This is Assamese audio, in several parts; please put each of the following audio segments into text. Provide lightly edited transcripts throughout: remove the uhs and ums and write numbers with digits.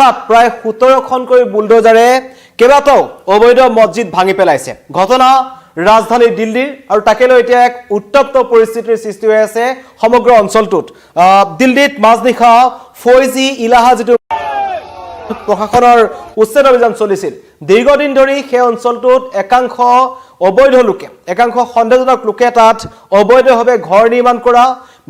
হঠাৎ প্ৰায় 17খনকৈ বুলডোজাৰে কেইবাটাও অবৈধ মছজিদ ভাঙি পেলাইছে। ঘটনা ৰাজধানী দিল্লীৰ আৰু তাকে লৈ এতিয়া এক উত্তপ্ত পৰিস্থিতিৰ সৃষ্টি হৈ আছে সমগ্ৰ অঞ্চলটোত। দিল্লীত মাজনিশা ফৈজি ইলাহা যিটো প্ৰশাসনৰ উচ্ছেদ অভিযান চলিছিল, দীৰ্ঘদিন ধৰি সেই অঞ্চলটোত একাংশ অবৈধ লোকে, একাংশ সন্দেহজনক লোকে তাত অবৈধভাৱে ঘৰ নিৰ্মাণ কৰা,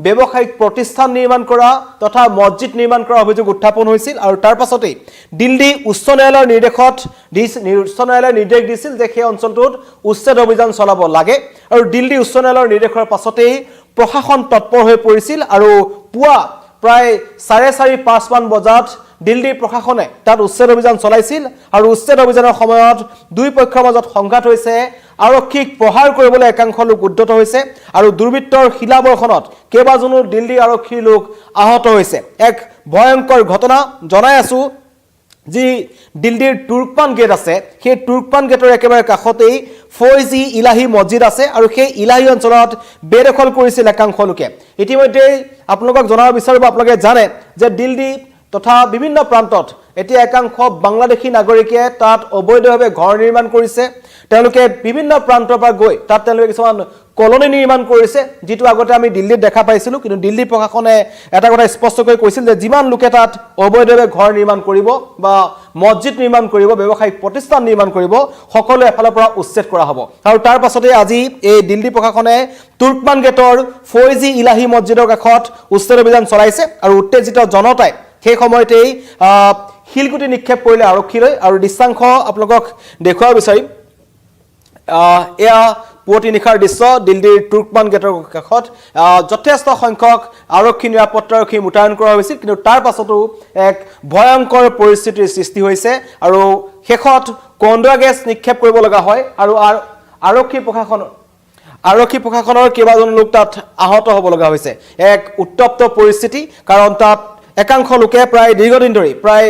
ব্যৱসায়িক প্ৰতিষ্ঠান নিৰ্মাণ কৰা তথা মছজিদ নিৰ্মাণ কৰাৰ অভিযোগ উত্থাপন হৈছিল। আৰু তাৰ পাছতেই দিল্লী উচ্চ ন্যায়ালয়ৰ নিৰ্দেশ দিছিল যে সেই অঞ্চলটোত উচ্ছেদ অভিযান চলাব লাগে। আৰু দিল্লী উচ্চ ন্যায়ালয়ৰ নিৰ্দেশৰ পাছতেই প্ৰশাসন তৎপৰ হৈ পৰিছিল আৰু পুৱা প্ৰায় 4:30-5 মান বজাত দিল্লী প্ৰশাসনে তাত উচ্ছেদ অভিযান চলাইছিল। আৰু উচ্ছেদ অভিযানৰ সময়ত দুই পক্ষৰ মাজত সংঘাত হৈছে, আৰক্ষীক প্ৰহাৰ কৰিবলৈ একাংশ লোক উদ্যত হৈছে আৰু দুৰ্বৃত্তৰ শিলাবৰ্ষণত কেইবাজনো দিল্লী আৰক্ষীৰ লোক আহত হৈছে। এক ভয়ংকৰ ঘটনা জনাই আছো। যি দিল্লীৰ তুৰ্কমান গেট আছে, সেই তুৰ্কমান গেটৰ একেবাৰে কাষতেই ফৈজি ইলাহী মছজিদ আছে আৰু সেই ইলাহী অঞ্চলত বেদখল কৰিছিল একাংশ লোকে। ইতিমধ্যেই আপোনালোকক জনাব বিচাৰিব, আপোনালোকে জানে যে দিল্লী তথা বিভিন্ন প্ৰান্তত এতিয়া একাংশ বাংলাদেশী নাগৰিকে তাত অবৈধভাৱে ঘৰ নিৰ্মাণ কৰিছে। তেওঁলোকে বিভিন্ন প্ৰান্তৰ পৰা গৈ তাত তেওঁলোকে কিছুমান কলনী নিৰ্মাণ কৰিছে, যিটো আগতে আমি দিল্লীত দেখা পাইছিলোঁ। কিন্তু দিল্লী প্ৰশাসনে এটা কথা স্পষ্টকৈ কৈছিল যে যিমান লোকে তাত অবৈধভাৱে ঘৰ নিৰ্মাণ কৰিব বা মছজিদ নিৰ্মাণ কৰিব, ব্যৱসায়িক প্ৰতিষ্ঠান নিৰ্মাণ কৰিব, সকলো এফালৰ পৰা উচ্ছেদ কৰা হ'ব। আৰু তাৰ পাছতে আজি এই দিল্লী প্ৰশাসনে তুৰ্কমান গেটৰ ফৈজি ইলাহী মছজিদৰ কাষত উচ্ছেদ অভিযান চলাইছে আৰু উত্তেজিত জনতাই সেই সময়তেই শিলগুটি নিক্ষেপ কৰিলে আৰক্ষীলৈ। আৰু দৃশ্যাংশ আপোনালোকক দেখুৱাব বিচাৰিম। এয়া পুৱতি নিশাৰ দৃশ্য। দিল্লীৰ তুৰ্কমান গেটৰ কাষত যথেষ্ট সংখ্যক আৰক্ষী নিৰাপত্তাৰক্ষী মোতায়েন কৰা হৈছিল, কিন্তু তাৰ পাছতো এক ভয়ংকৰ পৰিস্থিতিৰ সৃষ্টি হৈছে আৰু শেষত কন্দুৱা গেছ নিক্ষেপ কৰিব লগা হয়। আৰু আৰক্ষী প্ৰশাসনৰ কেইবাজন লোক তাত আহত হ'ব লগা হৈছে। এক উত্তপ্ত পৰিস্থিতি, কাৰণ তাত একাংশ লোকে প্ৰায় দীৰ্ঘদিন ধৰি প্ৰায়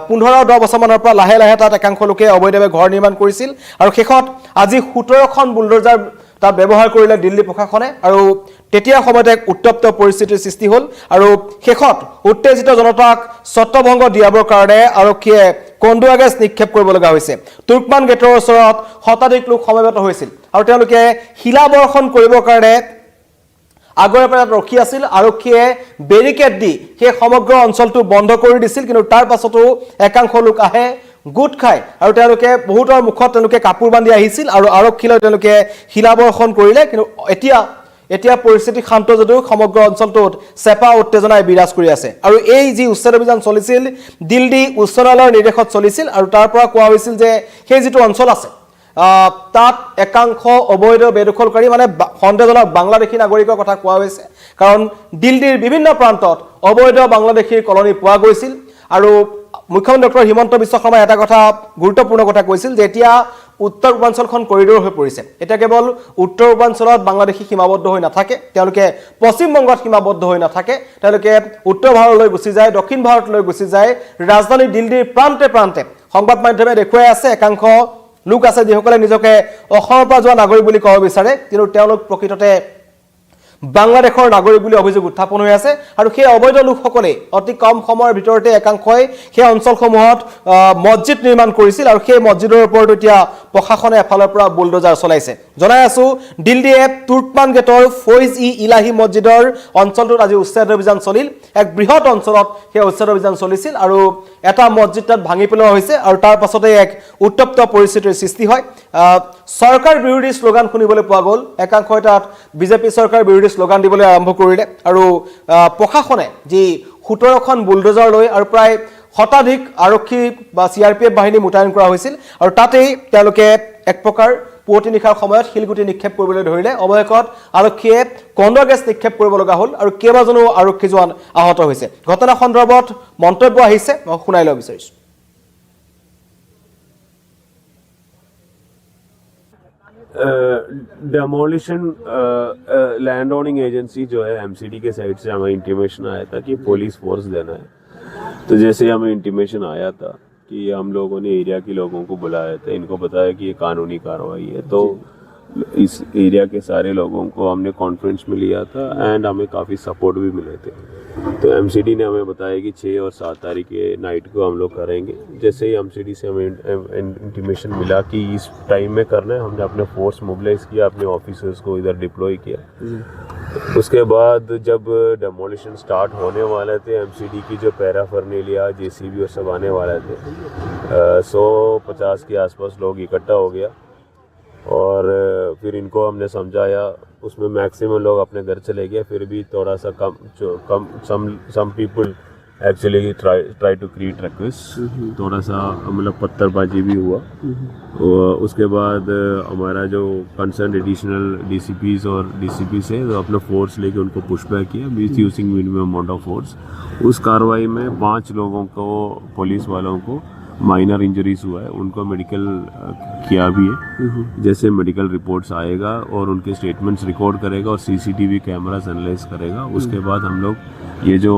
15-10 বছৰমানৰ পৰা লাহে লাহে তাত একাংশ লোকে অবৈধভাৱে ঘৰ নিৰ্মাণ কৰিছিল আৰু শেষত আজি 17খন বুলডোজাৰ তাত ব্যৱহাৰ কৰিলে দিল্লী প্ৰশাসনে। আৰু তেতিয়া সময়ত এক উত্তপ্ত পৰিস্থিতিৰ সৃষ্টি হ'ল আৰু শেষত উত্তেজিত জনতাক ছত্ৰভংগ দিয়াবৰ কাৰণে আৰক্ষীয়ে কন্দুৱা গেছ নিক্ষেপ কৰিব লগা হৈছে। তুৰ্কমান গেটৰ ওচৰত শতাধিক লোক সমবেত হৈছিল আৰু তেওঁলোকে শিলাবৰ্ষণ কৰিবৰ কাৰণে আগৰে পৰা ৰখি আছিল। আৰক্ষীয়ে বেৰিকেড দি সেই সমগ্ৰ অঞ্চলটো বন্ধ কৰি দিছিল, কিন্তু তাৰ পাছতো একাংশ লোক আহে, গোট খায় আৰু তেওঁলোকে বহুতৰ মুখত তেওঁলোকে কাপোৰ বান্ধি আহিছিল আৰু আৰক্ষীলৈ তেওঁলোকে শিলাবৰ্ষণ কৰিলে। কিন্তু এতিয়া পৰিস্থিতি শান্ত যদিও সমগ্ৰ অঞ্চলটোত চেপা উত্তেজনাই বিৰাজ কৰি আছে। আৰু এই যি উচ্ছেদ অভিযান চলিছিল দিল্লী উচ্চ ন্যায়ালয়ৰ নিৰ্দেশত চলিছিল আৰু তাৰ পৰা কোৱা হৈছিল যে সেই যিটো অঞ্চল আছে তাত একাংশ অবৈধ বেদখলকাৰী মানে সন্দেহজনক বাংলাদেশী নাগৰিকৰ কথা কোৱা হৈছে, কাৰণ দিল্লীৰ বিভিন্ন প্ৰান্তত অবৈধ বাংলাদেশীৰ কলনী পোৱা গৈছিল। আৰু মুখ্যমন্ত্ৰী ডক্টৰ হিমন্ত বিশ্ব শৰ্মাই এটা কথা গুৰুত্বপূৰ্ণ কথা কৈছিল যে এতিয়া উত্তৰ পূৰ্বাঞ্চলখন কৰিডৰ হৈ পৰিছে। এতিয়া কেৱল উত্তৰ পূৰ্বাঞ্চলত বাংলাদেশী সীমাবদ্ধ হৈ নাথাকে, তেওঁলোকে পশ্চিমবংগত সীমাবদ্ধ হৈ নাথাকে, তেওঁলোকে উত্তৰ ভাৰতলৈ গুচি যায়, দক্ষিণ ভাৰতলৈ গুচি যায়, ৰাজধানী দিল্লীৰ প্ৰান্তে প্ৰান্তে সংবাদ মাধ্যমে দেখুৱাই আছে একাংশ লোক আছে যিসকলে নিজকে অসমৰ পৰা যোৱা নাগৰিক বুলি ক'ব বিচাৰে, কিন্তু তেওঁলোক প্ৰকৃততে বাংলাদেশৰ নাগৰিক বুলি অভিযোগ উত্থাপন হৈ আছে। আৰু সেই অবৈধ লোকসকলে অতি কম সময়ৰ ভিতৰতে একাংশই সেই অঞ্চলসমূহত মছজিদ নিৰ্মাণ কৰিছিল আৰু সেই মছজিদৰ ওপৰত এতিয়া প্ৰশাসনে এফালৰ পৰা বুলডোজাৰ চলাইছে। জনাই আছো দিল্লীয়ে তুৰ্কমান গেটৰ ফৈজি ইলাহী মছজিদৰ অঞ্চলটোত আজি উচ্ছেদ অভিযান চলিল। এক বৃহৎ অঞ্চলত সেই উচ্ছেদ অভিযান চলিছিল আৰু এটা মছজিদ তাত ভাঙি পেলোৱা হৈছে আৰু তাৰ পাছতে এক উত্তপ্ত পৰিস্থিতিৰ সৃষ্টি হয়। চৰকাৰ বিৰোধী শ্লোগান শুনিবলৈ পোৱা গ'ল, একাংশই তাত বিজেপি চৰকাৰ বিৰোধী শ্লোগান দিবলৈ আৰম্ভ কৰিলে আৰু প্ৰশাসনে যি 17খন বুলডোজাৰ লৈ আৰু প্ৰায় শতাধিক আৰক্ষী বা CRPF বাহিনী মোতায়েন কৰা হৈছিল আৰু তাতেই তেওঁলোকে এক প্ৰকাৰ পুৱতি নিশাৰ সময়ত শিলগুটি নিক্ষেপ কৰিবলৈ ধৰিলে। অৱশেষত আৰক্ষীয়ে কন্দুৱা গেছ নিক্ষেপ কৰিব লগা হ'ল আৰু কেইবাজনো আৰক্ষী জোৱান আহত হৈছে। ঘটনা সন্দৰ্ভত মন্তব্য আহিছে, মই শুনাই ল'ব বিচাৰিছোঁ। डेमोलिशन लैंड ओनिंग एजेंसी जो है MCD के साइड से हमें इंटीमेशन आया था कि पुलिस फोर्स देना है। तो जैसे हमें इंटीमेशन आया था कि हम लोगों ने एरिया के लोगों को बुलाया था, इनको बताया कि ये कानूनी कार्रवाई है, तो इस एरिया के सारे लोगों को हमने कॉन्फ्रेंस में लिया था एंड हमें काफ़ी सपोर्ट भी मिले थे। तो एमसीडी ने हमें बताया कि 6 और 7 तारीख के नाइट को हम लोग करेंगे। जैसे ही एमसीडी से हमें इंटीमेशन मिला कि इस टाइम में करना है, हमने अपने फोर्स मोबिलाइज किया, अपने ऑफिसर्स को इधर डिप्लॉय किया। उसके बाद जब डेमोलिशन स्टार्ट होने वाले थे, एमसीडी की जो पैराफर्नेलिया जेसीबी और सब आने वाले थे, 150 के आसपास लोग इकट्ठा हो गया और फिर इनको हमने समझाया। उसमें मैक्सिमम लोग अपने घर चले गए, फिर भी थोड़ा सा कम some people actually try to create ruckus, थोड़ा सा मतलब पत्थरबाजी भी हुआ। और उसके बाद हमारा जो कंसर्न एडिशनल डीसीपीज और डीसीपी से तो अपना फोर्स लेके उनको पुशबैक किया with using minimum amount of force. उस कार्रवाई में 5 लोगों को, पुलिस वालों को माइनर इंजरीज हुआ है, उनको मेडिकल किया भी है। जैसे मेडिकल रिपोर्ट्स आएगा और उनके स्टेटमेंट्स रिकॉर्ड करेगा और सीसीटीवी कैमरास एनालाइज करेगा, उसके बाद हम लोग ये जो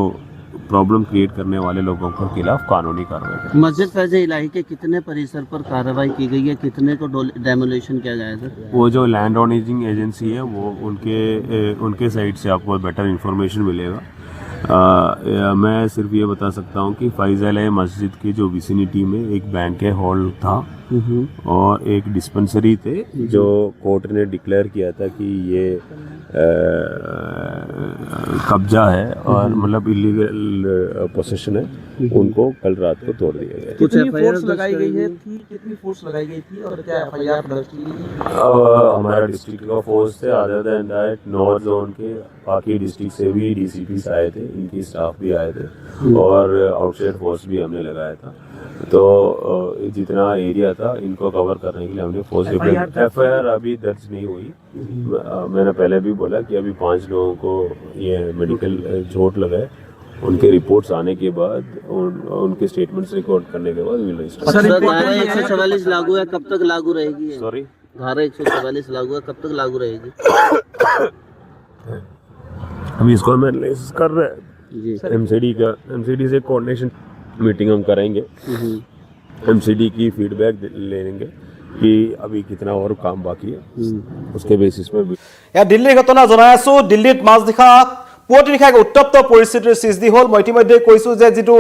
प्रॉब्लम क्रिएट करने वाले लोगों के खिलाफ कानूनी कार्रवाई करेंगे। मस्जिद फैज़ इलाही के कितने परिसर पर कार्रवाई की गई है, कितने को डेमोलिशन किया गया है सर? वो जो लैंड ऑर्गेनाइजिंग एजेंसी है वो उनके साइड से आपको बेटर इन्फॉर्मेशन मिलेगा। मैं सिर्फ ये बता सकता हूँ कि फैज़ल मस्जिद की जो विसिनिटी में एक बैंक हॉल था और एक डिस्पेंसरी थे, जो कोर्ट ने डिक्लेयर किया था कि ये कब्जा है और मतलब इलीगल पोसेशन है, उनको कल रात को तोड़ दिया गया। कितनी फोर्स लगाई गई है थी, कितनी फोर्स लगाई गई थी और क्या एफआईआर दर्ज की गई? हमारा डिस्ट्रिक्ट का फोर्स थे, other than that north zone के बाकी डिस्ट्रिक्ट से भी डीसीपीस आए थे, इनकी स्टाफ भी आए थे और आउटसाइड फोर्स भी हमने लगाया था। तो जितना एरिया था इनको कवर करने के लिए हमने फोर्स एफआईआर अभी दर्ज नहीं हुई। मैंने पहले भी बोला कि अभी 5 लोगों को ये मेडिकल चोट लगा है, उनके रिपोर्ट्स आने के बाद उनके स्टेटमेंट्स रिकॉर्ड करने के बाद विल रजिस्टर। सर, धारा 144 लागू है, कब तक लागू रहेगी? सॉरी, धारा 144 लागू है, कब तक लागू रहेगी? हम इसको हम एनालिसिस कर रहे हैं। एमसीडी से कोऑर्डिनेशन मीटिंग हम करेंगे, एमसीडी की फीडबैक लेंगे कि अभी कितना और काम बाकी है, उसके बेसिस पे भी। या दिल्लीर घटना जनाই আছো। দিল্লীত মাজনিশা পুৱতি নিশা এক উত্তপ্ত পৰিস্থিতিৰ সৃষ্টি হ'ল। মই ইতিমধ্যে কৈছোঁ যে যিটো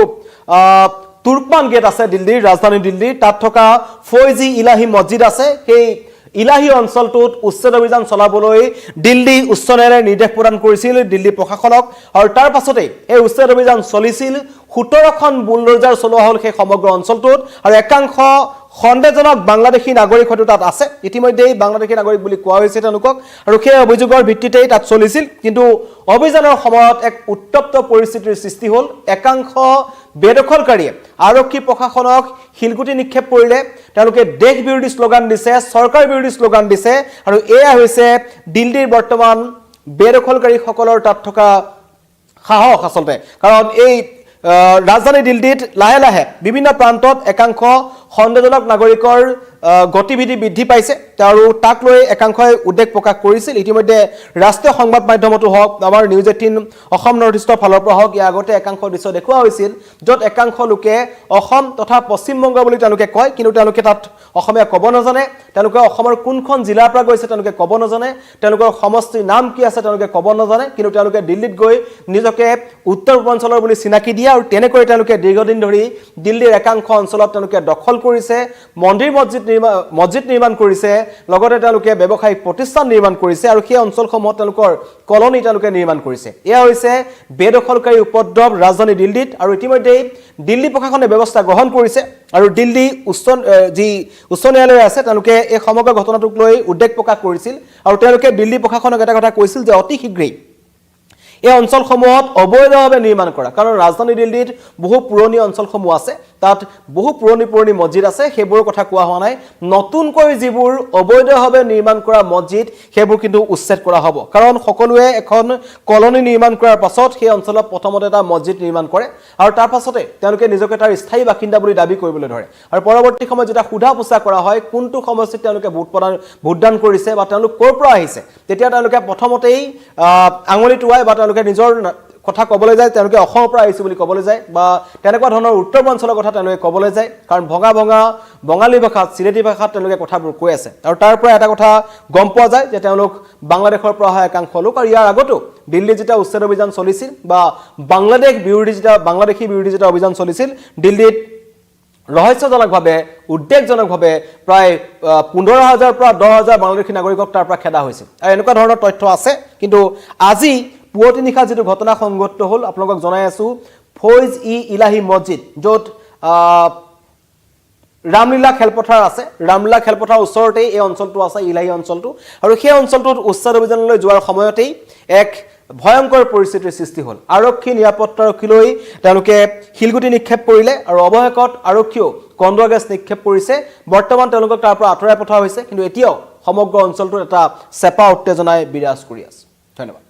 তুৰ্কমান গেট আছে দিল্লীৰ, ৰাজধানী দিল্লীৰ, তাত থকা ফৈজি ইলাহী মছজিদ আছে, সেই ইলাহী অঞ্চলটোত উচ্ছেদ অভিযান চলাবলৈ দিল্লী উচ্চ ন্যায়ালয়ে নিৰ্দেশ প্ৰদান কৰিছিল দিল্লী প্ৰশাসনক। আৰু তাৰ পাছতেই এই উচ্ছেদ অভিযান চলিছিল। 17খন বুলডোজাৰ চলোৱা হ'ল সেই সমগ্ৰ অঞ্চলটোত আৰু একাংশ সন্দেহজনক বাংলাদেশী নাগৰিক হয়তো তাত আছে। ইতিমধ্যেই বাংলাদেশী নাগৰিক বুলি কোৱা হৈছে তেওঁলোকক আৰু সেই অভিযোগৰ ভিত্তিতেই তাত চলিছিল। কিন্তু অভিযানৰ সময়ত এক উত্তপ্ত পৰিস্থিতিৰ সৃষ্টি হ'ল। একাংশ বেদখলকাৰীয়ে আৰক্ষী প্ৰশাসনক শিলগুটি নিক্ষেপ কৰিলে, তেওঁলোকে দেশ বিৰোধী শ্লোগান দিছে, চৰকাৰ বিৰোধী শ্লোগান দিছে আৰু এয়া হৈছে দিল্লীৰ বৰ্তমান বেদখলকাৰীসকলৰ তাত থকা সাহস আচলতে। কাৰণ এই ৰাজধানী দিল্লীত লাহে লাহে বিভিন্ন প্ৰান্তত একাংশ সন্দেহজনক নাগৰিকৰ গতিবিধি বৃদ্ধি পাইছে আৰু তাক লৈ একাংশই উদ্বেগ প্ৰকাশ কৰিছিল। ইতিমধ্যে ৰাষ্ট্ৰীয় সংবাদ মাধ্যমতো হওক, আমাৰ নিউজ 18 অসম নৰ্থ ইষ্টৰ ফালৰ পৰা হওক, ইয়াৰ আগতে একাংশ দৃশ্য দেখুওৱা হৈছিল য'ত একাংশ লোকে অসম তথা পশ্চিমবংগ বুলি তেওঁলোকে কয়, কিন্তু তেওঁলোকে তাত অসমীয়া ক'ব নাজানে, তেওঁলোকে অসমৰ কোনখন জিলাৰ পৰা গৈছে তেওঁলোকে ক'ব নাজানে, তেওঁলোকৰ সমষ্টিৰ নাম কি আছে তেওঁলোকে ক'ব নাজানে, কিন্তু তেওঁলোকে দিল্লীত গৈ নিজকে উত্তৰ পূৰ্বাঞ্চলৰ বুলি চিনাকি দিয়ে আৰু তেনেকৈ তেওঁলোকে দীৰ্ঘদিন ধৰি দিল্লীৰ একাংশ অঞ্চলত তেওঁলোকে দখল কৰিছে, মন্দিৰ মছজিদ নিৰ্মাণ কৰিছে, লগতে তেওঁলোকে ব্যৱসায়িক প্ৰতিষ্ঠান নিৰ্মাণ কৰিছে আৰু সেই অঞ্চলসমূহত তেওঁলোকৰ কলনী তেওঁলোকে নিৰ্মাণ কৰিছে। এয়া হৈছে বেদখলকাৰী উপদ্ৰৱ ৰাজধানী দিল্লীত আৰু ইতিমধ্যেই দিল্লী প্ৰশাসনে ব্যৱস্থা গ্ৰহণ কৰিছে আৰু দিল্লী উচ্চ ন্যায়ালয় আছে তেওঁলোকে এই সমগ্ৰ ঘটনাটোক লৈ উদ্বেগ প্ৰকাশ কৰিছিল আৰু তেওঁলোকে দিল্লী প্ৰশাসনক এটা কথা কৈছিল যে অতি শীঘ্ৰেই এই অঞ্চলসমূহত অবৈধভাৱে নিৰ্মাণ কৰা, কাৰণ ৰাজধানী দিল্লীত বহু পুৰণি অঞ্চলসমূহ আছে, তাত বহু পুৰণি মছজিদ আছে, সেইবোৰৰ কথা কোৱা হোৱা নাই। নতুনকৈ যিবোৰ অবৈধভাৱে নিৰ্মাণ কৰা মছজিদ সেইবোৰ কিন্তু উচ্ছেদ কৰা হ'ব, কাৰণ সকলোৱে এখন কলনী নিৰ্মাণ কৰাৰ পাছত সেই অঞ্চলত প্ৰথমতে এটা মছজিদ নিৰ্মাণ কৰে আৰু তাৰ পাছতে তেওঁলোকে নিজকে তাৰ স্থায়ী বাসিন্দা বুলি দাবী কৰিবলৈ ধৰে আৰু পৰৱৰ্তী সময়ত যেতিয়া সোধা পোছা কৰা হয় কোনটো সমষ্টিত তেওঁলোকে ভোটদান কৰিছে বা তেওঁলোক ক'ৰ পৰা আহিছে, তেতিয়া তেওঁলোকে প্ৰথমতেই আঙুলি টুৱাই বা তেওঁলোকে নিজৰ কথা ক'বলৈ যায়, তেওঁলোকে অসমৰ পৰা আহিছে বুলি ক'বলৈ যায় বা তেনেকুৱা ধৰণৰ উত্তৰ পূৰ্বাঞ্চলৰ কথা তেওঁলোকে ক'বলৈ যায়, কাৰণ ভঙা বঙালী ভাষাত, চিলেটি ভাষাত তেওঁলোকে কথাবোৰ কৈ আছে আৰু তাৰ পৰা এটা কথা গম পোৱা যায় যে তেওঁলোক বাংলাদেশৰ পৰা অহা একাংশ লোক আৰু ইয়াৰ আগতো দিল্লীত যেতিয়া উচ্ছেদ অভিযান চলিছিল বা বাংলাদেশী বিৰোধী যেতিয়া অভিযান চলিছিল দিল্লীত ৰহস্যজনকভাৱে উদ্বেগজনকভাৱে প্ৰায় 15,000 পৰা 10,000 বাংলাদেশী নাগৰিকক তাৰ পৰা খেদা হৈছিল আৰু এনেকুৱা ধৰণৰ তথ্য আছে কিন্তু আজি পুৱতি নিশা যেটো ঘটনা সংঘটিত হ'ল আপোনালোকক জনাই আছো ফৈজ ইলাহি মছজিদ য'ত ৰামলীলা খেলপথাৰ আছে ৰামলীলা খেলপথাৰ ওচৰতেই এই অঞ্চলটো আছে ইলাহি অঞ্চলটো আৰু সেই অঞ্চলটোত উচ্ছেদ অভিযানলৈ যোৱাৰ সময়তেই এক ভয়ংকৰ পৰিস্থিতিৰ সৃষ্টি হ'ল আৰক্ষী নিৰাপত্তাৰক্ষীলৈ তেওঁলোকে শিলগুটি নিক্ষেপ কৰিলে আৰু অৱশেষত আৰক্ষীও কন্দুৱা গেছ নিক্ষেপ কৰিছে বৰ্তমান তেওঁলোকক তাৰ পৰা আঁতৰাই পঠোৱা হৈছে কিন্তু এতিয়াও সমগ্ৰ অঞ্চলটোত এটা চেপা উত্তেজনাই বিৰাজ কৰি আছে ধন্যবাদ